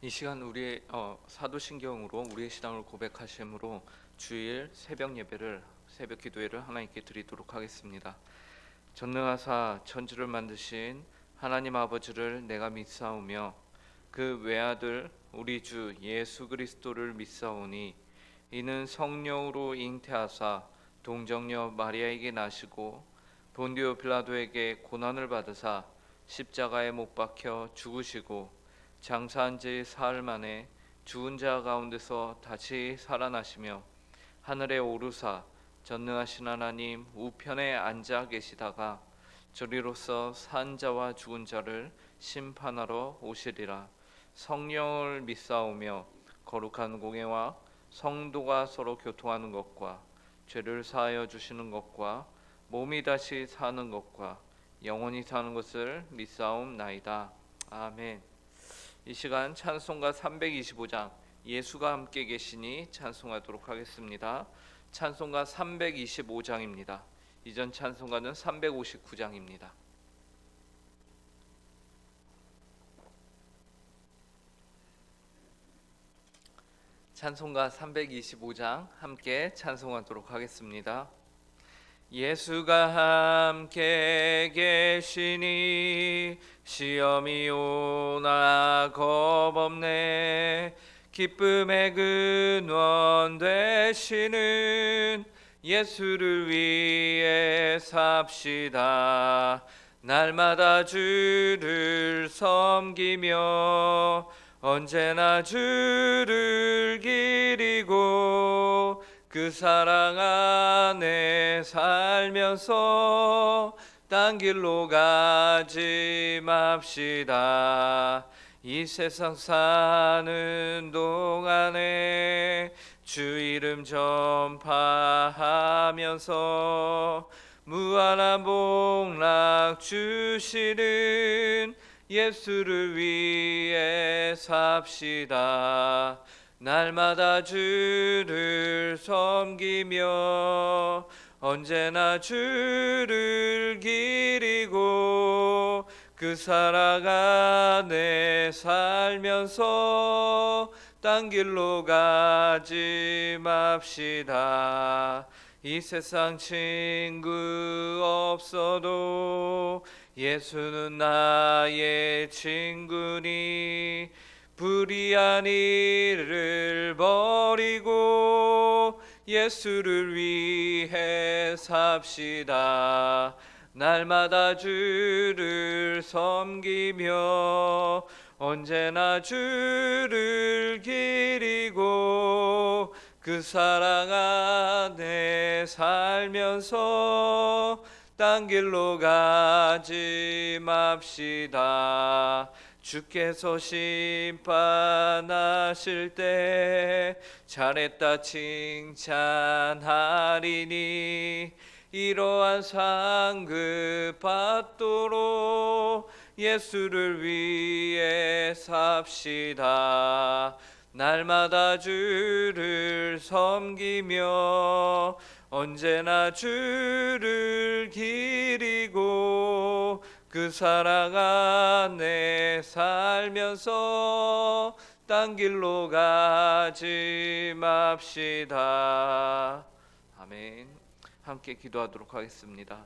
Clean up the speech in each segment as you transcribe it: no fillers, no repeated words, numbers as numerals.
이 시간 우리의 사도신경으로 우리의 신앙을 고백하심으로 주일 새벽 예배를 새벽 기도회를 하나님께 드리도록 하겠습니다. 전능하사 천지를 만드신 하나님 아버지를 내가 믿사오며 그 외아들 우리 주 예수 그리스도를 믿사오니 이는 성령으로 잉태하사 동정녀 마리아에게 나시고 본디오 빌라도에게 고난을 받으사 십자가에 못 박혀 죽으시고 장사한 지 사흘 만에 죽은 자 가운데서 다시 살아나시며 하늘에 오르사 전능하신 하나님 우편에 앉아 계시다가 저리로서 산 자와 죽은 자를 심판하러 오시리라. 성령을 믿사오며 거룩한 공예와 성도가 서로 교통하는 것과 죄를 사하여 주시는 것과 몸이 다시 사는 것과 영원히 사는 것을 믿사옵나이다. 아멘. 이 시간 찬송가 325장 예수가 함께 계시니 찬송하도록 하겠습니다. 찬송가 325장입니다. 이전 찬송가는 359장입니다. 찬송가 325장 함께 찬송하도록 하겠습니다. 예수가 함께 계시니 시험이 오나 겁없네. 기쁨의 근원 되시는 예수를 위해 삽시다. 날마다 주를 섬기며 언제나 주를 기리고 그 사랑 안에 살면서 딴 길로 가지 맙시다. 이 세상 사는 동안에 주 이름 전파하면서 무한한 복락 주시는 예수를 위해 삽시다. 날마다 주를 섬기며 언제나 주를 기리고 그 사랑 안에 살면서 딴 길로 가지 맙시다. 이 세상 친구 없어도 예수는 나의 친구니 불의한 일을 버리고 예수를 위해 삽시다. 날마다 주를 섬기며 언제나 주를 기리고 그 사랑 안에 살면서 딴 길로 가지 맙시다. 주께서 심판하실 때 잘했다 칭찬하리니 이러한 상급 받도록 예수를 위해 삽시다. 날마다 주를 섬기며 언제나 주를 기리고 그 사랑 안에 살면서 딴 길로 가지 맙시다. 아멘. 함께 기도하도록 하겠습니다.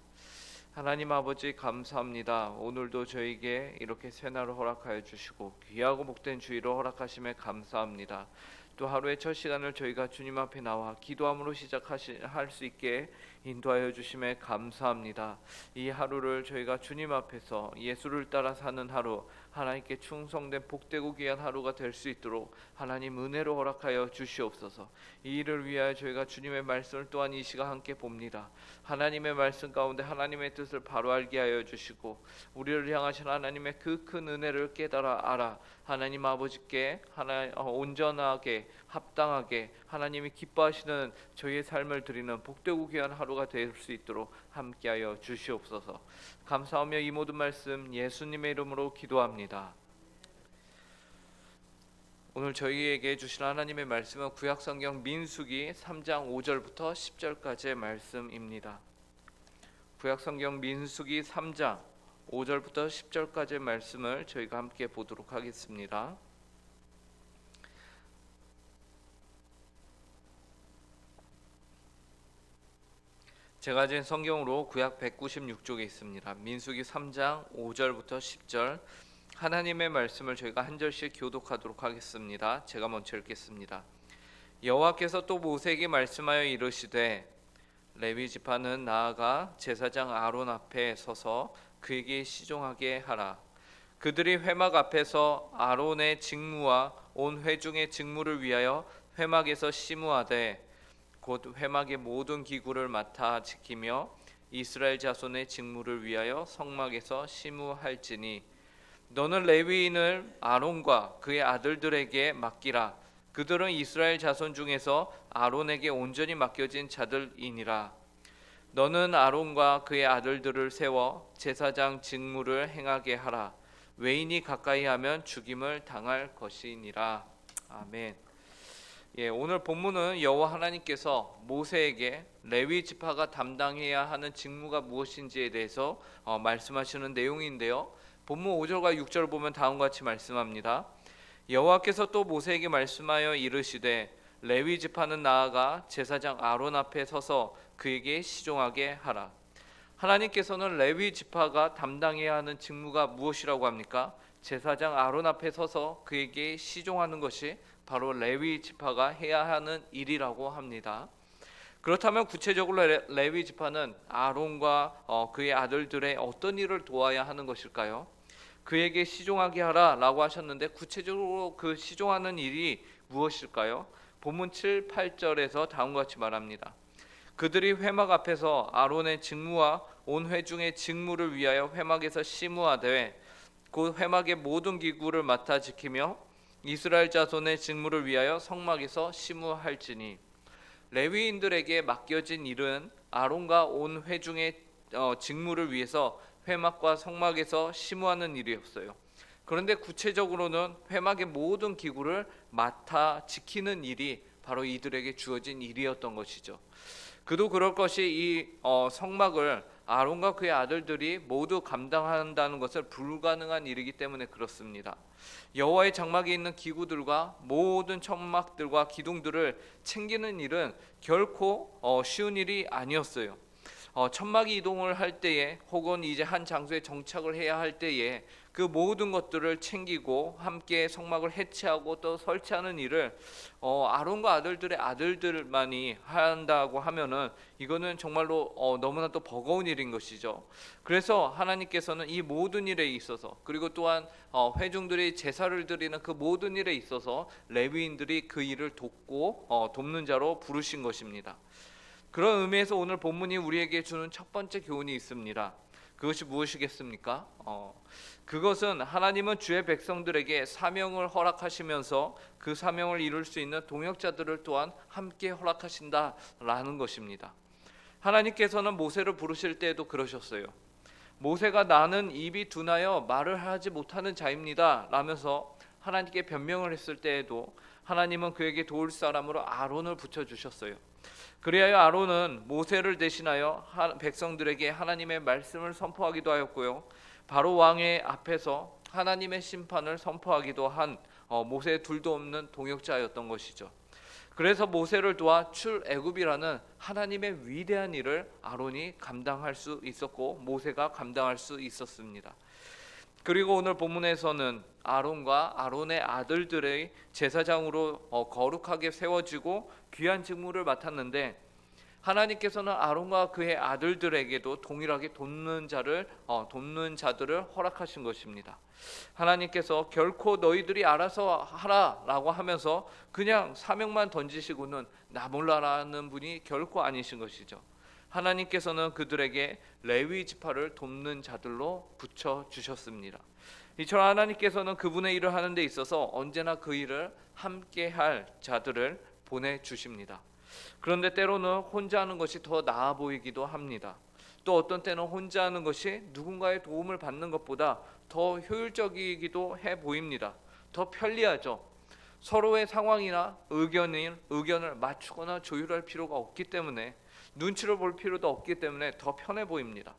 하나님 아버지 감사합니다. 오늘도 저에게 이렇게 새날을 허락하여 주시고 귀하고 복된 주일을 허락하심에 감사합니다. 또 하루의 첫 시간을 저희가 주님 앞에 나와 기도함으로 시작할 수 있게 인도하여 주심에 감사합니다. 이 하루를 저희가 주님 앞에서 예수를 따라 사는 하루, 하나님께 충성된 복되고 귀한 하루가 될 수 있도록 하나님 은혜로 허락하여 주시옵소서. 이 일을 위하여 저희가 주님의 말씀을 또한 이 시간 함께 봅니다. 하나님의 말씀 가운데 하나님의 뜻을 바로 알게 하여 주시고 우리를 향하신 하나님의 그 큰 은혜를 깨달아 알아 하나님 아버지께 온전하게 합당하게 하나님이 기뻐하시는 저희의 삶을 드리는 복되고 귀한 하루가 될 수 있도록 함께하여 주시옵소서. 감사하며 이 모든 말씀 예수님의 이름으로 기도합니다. 오늘 저희에게 주신 하나님의 말씀은 구약성경 민수기 3장 5절부터 10절까지의 말씀입니다. 구약성경 민수기 3장 5절부터 10절까지의 말씀을 저희가 함께 보도록 하겠습니다. 제가 가진 성경으로 구약 196쪽에 있습니다. 민수기 3장 5절부터 10절 하나님의 말씀을 저희가 한 절씩 교독하도록 하겠습니다. 제가 먼저 읽겠습니다. 여호와께서 또 모세에게 말씀하여 이르시되 레위 지파는 나아가 제사장 아론 앞에 서서 그에게 시종하게 하라. 그들이 회막 앞에서 아론의 직무와 온 회중의 직무를 위하여 회막에서 심우하되 곧 회막의 모든 기구를 맡아 지키며 이스라엘 자손의 직무를 위하여 성막에서 심우할지니 너는 레위인을 아론과 그의 아들들에게 맡기라. 그들은 이스라엘 자손 중에서 아론에게 온전히 맡겨진 자들이니라. 너는 아론과 그의 아들들을 세워 제사장 직무를 행하게 하라. 외인이 가까이 하면 죽임을 당할 것이니라. 아멘. 오늘 본문은 여호와 하나님께서 모세에게 레위 지파가 담당해야 하는 직무가 무엇인지에 대해서 말씀하시는 내용인데요. 본문 5절과 6절을 보면 다음과 같이 말씀합니다. 여호와께서 또 모세에게 말씀하여 이르시되 레위 지파는 나아가 제사장 아론 앞에 서서 그에게 시종하게 하라. 하나님께서는 레위 지파가 담당해야 하는 직무가 무엇이라고 합니까? 제사장 아론 앞에 서서 그에게 시종하는 것이 바로 레위 지파가 해야 하는 일이라고 합니다. 그렇다면 구체적으로 레위 지파는 아론과 그의 아들들의 어떤 일을 도와야 하는 것일까요? 그에게 시종하게 하라라고 하셨는데 구체적으로 그 시종하는 일이 무엇일까요? 본문 7, 8절에서 다음과 같이 말합니다. 그들이 회막 앞에서 아론의 직무와 온 회중의 직무를 위하여 회막에서 심우하되 곧 회막의 모든 기구를 맡아 지키며 이스라엘 자손의 직무를 위하여 성막에서 심우할지니 레위인들에게 맡겨진 일은 아론과 온 회중의 직무를 위해서 회막과 성막에서 심우하는 일이었어요. 그런데 구체적으로는 회막의 모든 기구를 맡아 지키는 일이 바로 이들에게 주어진 일이었던 것이죠. 그도 그럴 것이 이 성막을 아론과 그의 아들들이 모두 감당한다는 것은 불가능한 일이기 때문에 그렇습니다. 여호와의 장막에 있는 기구들과 모든 천막들과 기둥들을 챙기는 일은 결코 쉬운 일이 아니었어요. 천막이 이동을 할 때에 혹은 이제 한 장소에 정착을 해야 할 때에 그 모든 것들을 챙기고 함께 성막을 해체하고 또 설치하는 일을 아론과 아들들의 아들들만이 한다고 하면은 이거는 정말로 너무나도 버거운 일인 것이죠. 그래서 하나님께서는 이 모든 일에 있어서 그리고 또한 회중들이 제사를 드리는 그 모든 일에 있어서 레위인들이 그 일을 돕고 돕는 자로 부르신 것입니다. 그런 의미에서 오늘 본문이 우리에게 주는 첫 번째 교훈이 있습니다. 그것이 무엇이겠습니까? 그것은 하나님은 주의 백성들에게 사명을 허락하시면서 그 사명을 이룰 수 있는 동역자들을 또한 함께 허락하신다라는 것입니다. 하나님께서는 모세를 부르실 때에도 그러셨어요. 모세가 나는 입이 둔하여 말을 하지 못하는 자입니다 라면서 하나님께 변명을 했을 때에도 하나님은 그에게 도울 사람으로 아론을 붙여주셨어요. 그리하여 아론은 모세를 대신하여 백성들에게 하나님의 말씀을 선포하기도 하였고요. 바로 왕의 앞에서 하나님의 심판을 선포하기도 한 모세 둘도 없는 동역자였던 것이죠. 그래서 모세를 도와 출애굽이라는 하나님의 위대한 일을 아론이 감당할 수 있었고 모세가 감당할 수 있었습니다. 그리고 오늘 본문에서는 아론과 아론의 아들들의 제사장으로 거룩하게 세워지고 귀한 직무를 맡았는데 하나님께서는 아론과 그의 아들들에게도 동일하게 돕는 자들을 허락하신 것입니다. 하나님께서 결코 너희들이 알아서 하라라고 하면서 그냥 사명만 던지시고는 나 몰라라는 분이 결코 아니신 것이죠. 하나님께서는 그들에게 레위 지파를 돕는 자들로 붙여 주셨습니다. 이처럼 하나님께서는 그분의 일을 하는 데 있어서 언제나 그 일을 함께 할 자들을 보내 주십니다. 그런데 때로는 혼자 하는 것이 더 나아 보이기도 합니다. 또 어떤 때는 혼자 하는 것이 누군가의 도움을 받는 것보다 더 효율적이기도 해 보입니다. 더 편리하죠. 서로의 상황이나 의견을 맞추거나 조율할 필요가 없기 때문에 눈치를 볼 필요도 없기 때문에 더 편해 보입니다.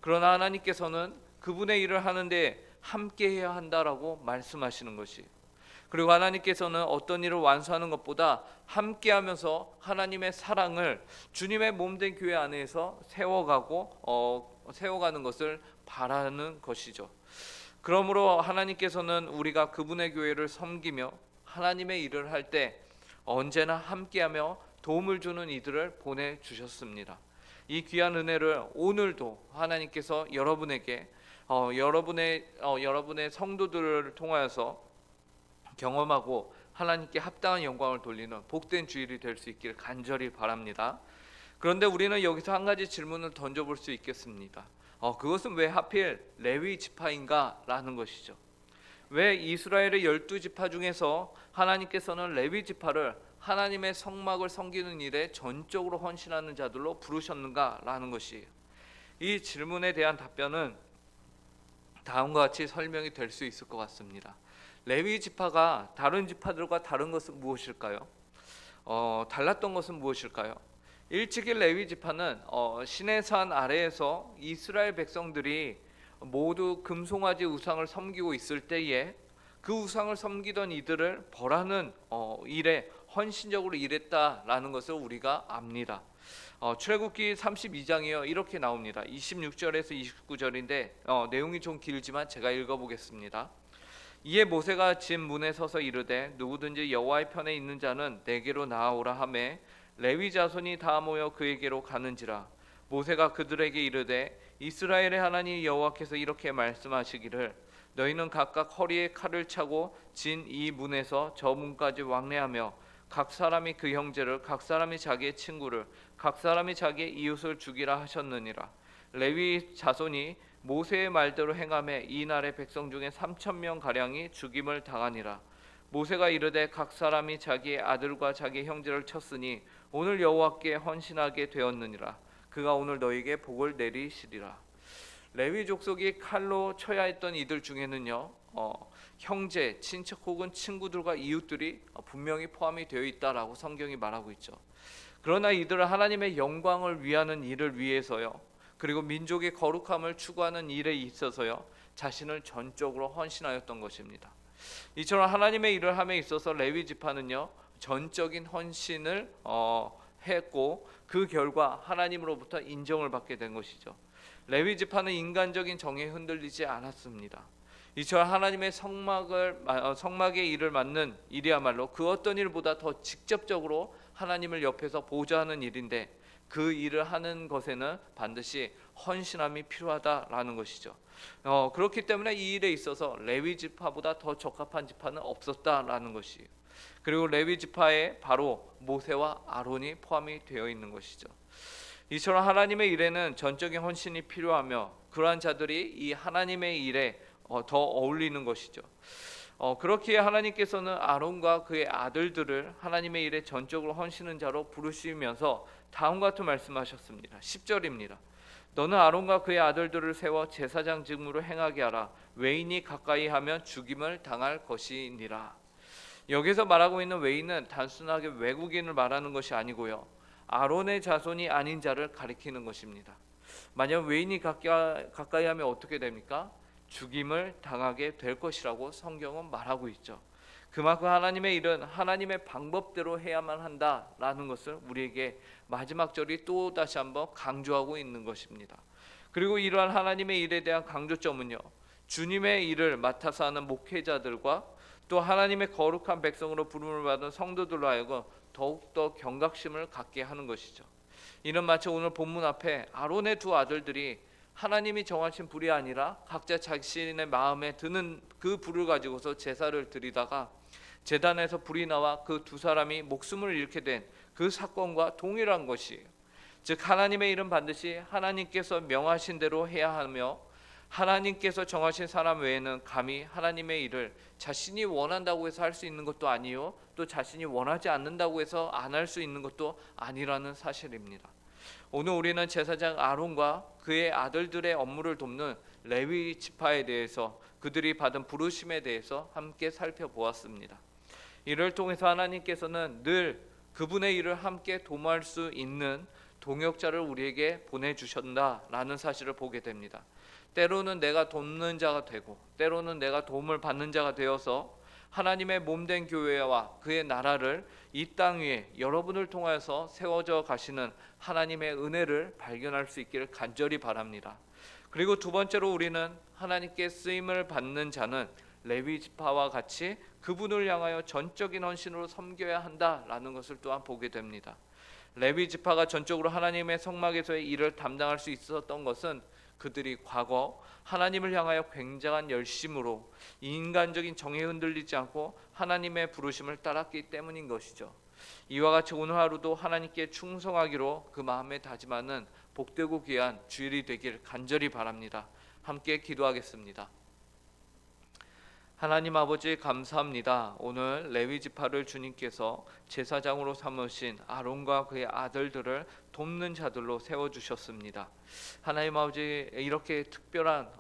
그러나 하나님께서는 그분의 일을 하는데 함께 해야 한다라고 말씀하시는 것이 그리고 하나님께서는 어떤 일을 완수하는 것보다 함께하면서 하나님의 사랑을 주님의 몸된 교회 안에서 세워가는 것을 바라는 것이죠. 그러므로 하나님께서는 우리가 그분의 교회를 섬기며 하나님의 일을 할 때 언제나 함께하며 도움을 주는 이들을 보내주셨습니다. 이 귀한 은혜를 오늘도 하나님께서 여러분에게 여러분의 성도들을 통하여서 경험하고 하나님께 합당한 영광을 돌리는 복된 주일이 될 수 있기를 간절히 바랍니다. 그런데 우리는 여기서 한 가지 질문을 던져볼 수 있겠습니다. 그것은 왜 하필 레위 지파인가? 라는 것이죠. 왜 이스라엘의 12지파 중에서 하나님께서는 레위 지파를 하나님의 성막을 섬기는 일에 전적으로 헌신하는 자들로 부르셨는가? 라는 것이에요. 이 질문에 대한 답변은 다음과 같이 설명이 될 수 있을 것 같습니다. 레위 지파가 다른 지파들과 다른 것은 무엇일까요? 달랐던 것은 무엇일까요? 일찍이 레위 지파는 시내산 아래에서 이스라엘 백성들이 모두 금송아지 우상을 섬기고 있을 때에 그 우상을 섬기던 이들을 벌하는 일에 헌신적으로 일했다라는 것을 우리가 압니다. 출애굽기 32장이요 이렇게 나옵니다. 26절에서 29절인데 내용이 좀 길지만 제가 읽어보겠습니다. 이에 모세가 집 문에 서서 이르되 누구든지 여호와의 편에 있는 자는 내게로 나아오라 하매 레위 자손이 다 모여 그에게로 가는지라. 모세가 그들에게 이르되 이스라엘의 하나님 여호와께서 이렇게 말씀하시기를 너희는 각각 허리에 칼을 차고 진 이 문에서 저 문까지 왕래하며 각 사람이 그 형제를 각 사람이 자기의 친구를 각 사람이 자기의 이웃을 죽이라 하셨느니라. 레위 자손이 모세의 말대로 행하매 이날의 백성 중에 3,000명 가량이 죽임을 당하니라. 모세가 이르되 각 사람이 자기의 아들과 자기의 형제를 쳤으니 오늘 여호와께 헌신하게 되었느니라. 그가 오늘 너희에게 복을 내리시리라. 레위 족속이 칼로 쳐야 했던 이들 중에는요 형제, 친척 혹은 친구들과 이웃들이 분명히 포함이 되어 있다라고 성경이 말하고 있죠. 그러나 이들은 하나님의 영광을 위하는 일을 위해서요 그리고 민족의 거룩함을 추구하는 일에 있어서요 자신을 전적으로 헌신하였던 것입니다. 이처럼 하나님의 일을 함에 있어서 레위 지파는요 전적인 헌신을 했고 그 결과 하나님으로부터 인정을 받게 된 것이죠. 레위 지파는 인간적인 정에 흔들리지 않았습니다. 이처럼 하나님의 성막의 일을 맡는 일이야말로 그 어떤 일보다 더 직접적으로 하나님을 옆에서 보좌하는 일인데 그 일을 하는 것에는 반드시 헌신함이 필요하다라는 것이죠. 그렇기 때문에 이 일에 있어서 레위 지파보다 더 적합한 지파는 없었다라는 것이에요. 그리고 레위 지파에 바로 모세와 아론이 포함이 되어 있는 것이죠. 이처럼 하나님의 일에는 전적인 헌신이 필요하며 그러한 자들이 이 하나님의 일에 더 어울리는 것이죠. 그렇기에 하나님께서는 아론과 그의 아들들을 하나님의 일에 전적으로 헌신하는 자로 부르시면서 다음과 같은 말씀하셨습니다. 10절입니다. 너는 아론과 그의 아들들을 세워 제사장 직무로 행하게 하라. 외인이 가까이 하면 죽임을 당할 것이니라. 여기서 말하고 있는 외인은 단순하게 외국인을 말하는 것이 아니고요 아론의 자손이 아닌 자를 가리키는 것입니다. 만약 외인이 가까이 하면 어떻게 됩니까? 죽임을 당하게 될 것이라고 성경은 말하고 있죠. 그만큼 하나님의 일은 하나님의 방법대로 해야만 한다라는 것을 우리에게 마지막 절이 또 다시 한번 강조하고 있는 것입니다. 그리고 이러한 하나님의 일에 대한 강조점은요 주님의 일을 맡아서 하는 목회자들과 또 하나님의 거룩한 백성으로 부름을 받은 성도들로 하여금 더욱더 경각심을 갖게 하는 것이죠. 이는 마치 오늘 본문 앞에 아론의 두 아들들이 하나님이 정하신 불이 아니라 각자 자신의 마음에 드는 그 불을 가지고서 제사를 드리다가 제단에서 불이 나와 그 두 사람이 목숨을 잃게 된 그 사건과 동일한 것이에요. 즉 하나님의 일은 반드시 하나님께서 명하신 대로 해야 하며 하나님께서 정하신 사람 외에는 감히 하나님의 일을 자신이 원한다고 해서 할 수 있는 것도 아니요 또 자신이 원하지 않는다고 해서 안 할 수 있는 것도 아니라는 사실입니다. 오늘 우리는 제사장 아론과 그의 아들들의 업무를 돕는 레위 지파에 대해서 그들이 받은 부르심에 대해서 함께 살펴보았습니다. 이를 통해서 하나님께서는 늘 그분의 일을 함께 도모할 수 있는 동역자를 우리에게 보내주셨다라는 사실을 보게 됩니다. 때로는 내가 돕는 자가 되고 때로는 내가 도움을 받는 자가 되어서 하나님의 몸된 교회와 그의 나라를 이 땅 위에 여러분을 통하여서 세워져 가시는 하나님의 은혜를 발견할 수 있기를 간절히 바랍니다. 그리고 두 번째로 우리는 하나님께 쓰임을 받는 자는 레위 지파와 같이 그분을 향하여 전적인 헌신으로 섬겨야 한다라는 것을 또한 보게 됩니다. 레위 지파가 전적으로 하나님의 성막에서의 일을 담당할 수 있었던 것은 그들이 과거 하나님을 향하여 굉장한 열심으로 인간적인 정에 흔들리지 않고 하나님의 부르심을 따랐기 때문인 것이죠. 이와 같이 오늘 하루도 하나님께 충성하기로 그 마음에 다짐하는 복되고 귀한 주일이 되길 간절히 바랍니다. 함께 기도하겠습니다. 하나님 아버지 감사합니다. 오늘 레위 지파를 주님께서 제사장으로 삼으신 아론과 그의 아들들을 돕는 자들로 세워주셨습니다. 하나님 아버지 이렇게 특별한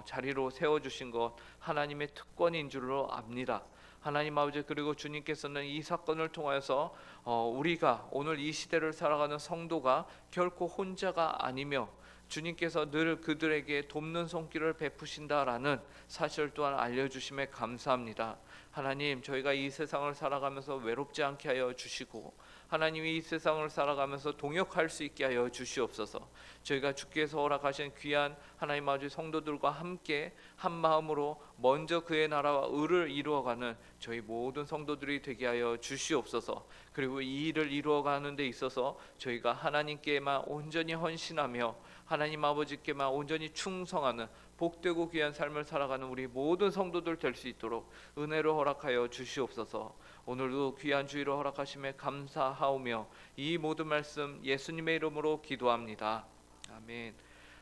자리로 세워주신 것 하나님의 특권인 줄로 압니다. 하나님 아버지 그리고 주님께서는 이 사건을 통하여서 우리가 오늘 이 시대를 살아가는 성도가 결코 혼자가 아니며 주님께서 늘 그들에게 돕는 손길을 베푸신다라는 사실 또한 알려주심에 감사합니다. 하나님 저희가 이 세상을 살아가면서 외롭지 않게 하여 주시고 하나님이 이 세상을 살아가면서 동역할 수 있게 하여 주시옵소서. 저희가 주께서 허락하신 귀한 하나님 아버지 성도들과 함께 한 마음으로 먼저 그의 나라와 의를 이루어가는 저희 모든 성도들이 되게 하여 주시옵소서. 그리고 이 일을 이루어가는 데 있어서 저희가 하나님께만 온전히 헌신하며 하나님 아버지께만 온전히 충성하는 복되고 귀한 삶을 살아가는 우리 모든 성도들 될 수 있도록 은혜로 허락하여 주시옵소서. 오늘도 귀한 주일을 허락하심에 감사하오며 이 모든 말씀 예수님의 이름으로 기도합니다. 아멘.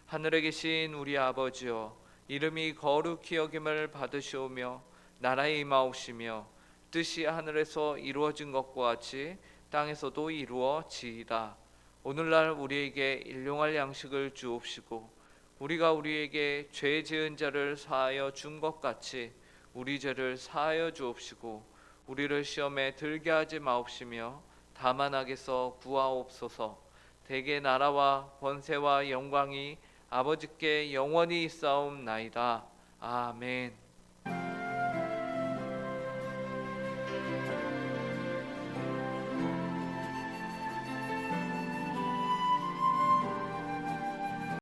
하늘에 계신 우리 아버지여, 이름이 거룩히 여김을 받으시오며 나라에 임하옵시며 뜻이 하늘에서 이루어진 것과 같이 땅에서도 이루어지이다. 오늘날 우리에게 일용할 양식을 주옵시고 우리가 우리에게 죄 지은 자를 사하여 준 것 같이 우리 죄를 사하여 주옵시고 우리를 시험에 들게 하지 마옵시며 다만 악에서 구하옵소서. 대개 나라와 권세와 영광이 아버지께 영원히 있사옵나이다. 아멘.